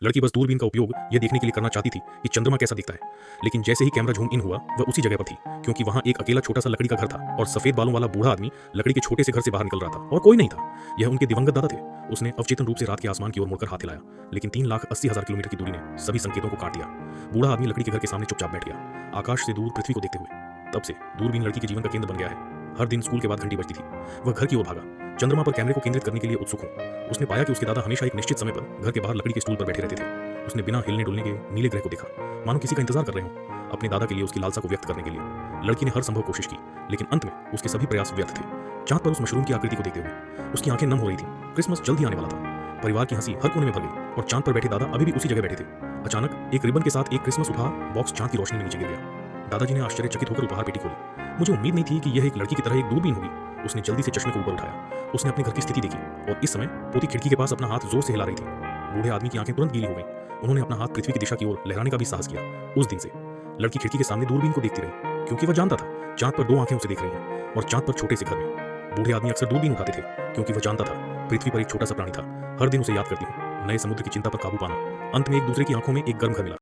लड़की बस दूरबीन का उपयोग ये देखने के लिए करना चाहती थी कि चंद्रमा कैसा दिखता है। लेकिन जैसे ही कैमरा झूम इन हुआ वह उसी जगह पर थी, क्योंकि वहां एक अकेला छोटा सा लकड़ी का घर था और सफेद बालों वाला बूढ़ा आदमी लकड़ी के छोटे से घर से बाहर निकल रहा था और कोई नहीं था। यह उनके दिवंगत दादा थे। उसने अवचेतन रूप से रात के आसमान की ओर मुड़कर हाथ हिलाया, लेकिन 3,80,000 किलोमीटर की दूरी ने सभी संकेतों को काट दिया। बूढ़ा आदमी लकड़ी के घर के सामने चुपचाप बैठ गया, आकाश से दूर पृथ्वी को देखते हुए। तब से दूरबीन लड़की के जीवन का केंद्र बन गया है। हर दिन स्कूल के बाद घंटी बजती थी, वह घर की ओर भागा, चंद्रमा पर कैमरे को केंद्रित करने के लिए उत्सुक हो। उसने पाया कि उसके दादा हमेशा एक निश्चित समय पर घर के बाहर लकड़ी के स्टूल पर बैठे रहते थे। उसने बिना हिलने डुलने के नीले ग्रह को देखा, मानो किसी का इंतजार कर रहे हो। अपने दादा के लिए उसकी लालसा को व्यक्त करने के लिए लड़की ने हर संभव कोशिश की, लेकिन अंत में उसके सभी प्रयास व्यर्थ थे। चांद पर उस मशरूम की आकृति को देखते हुए उसकी आंखें नम हो रही थी। क्रिसमस जल्द ही आने वाला था। परिवार की हंसी हर कोने में भर गई और चांद पर बैठे दादा अभी भी उसी जगह बैठे थे। अचानक एक रिबन के साथ एक क्रिसमस उपहार बॉक्स चांद की रोशनी में नीचे गिर गया। दादाजी ने आश्चर्यचकित होकर उपहार पेटी खोली। मुझे उम्मीद नहीं थी कि यह एक लड़की की तरह एक दूरबीन होगी। उसने जल्दी से चश्मे को ऊपर उठाया। उसने अपने घर की स्थिति देखी और इस समय पोती खिड़की के पास अपना हाथ जोर से हिला रही थी। बूढ़े आदमी की आंखें तुरंत गीली हो गईं। उन्होंने अपना हाथ पृथ्वी की दिशा की ओर लहराने का भी साहस किया। उस दिन से लड़की खिड़की के सामने दूरबीन को देखती रही, क्योंकि वह जानता था चांद पर 2 आंखें उसे देख रही हैं और चांद पर छोटे से घर में। बूढ़े आदमी अक्सर दूरबीन उठाते थे, क्योंकि वह जानता था पृथ्वी पर एक छोटा सा प्राणी था। हर दिन उसे याद करती हूँ, नए समुद्र की चिंता पर काबू पाना। अंत में एक दूसरे की आंखों में एक गर्म घर मिला।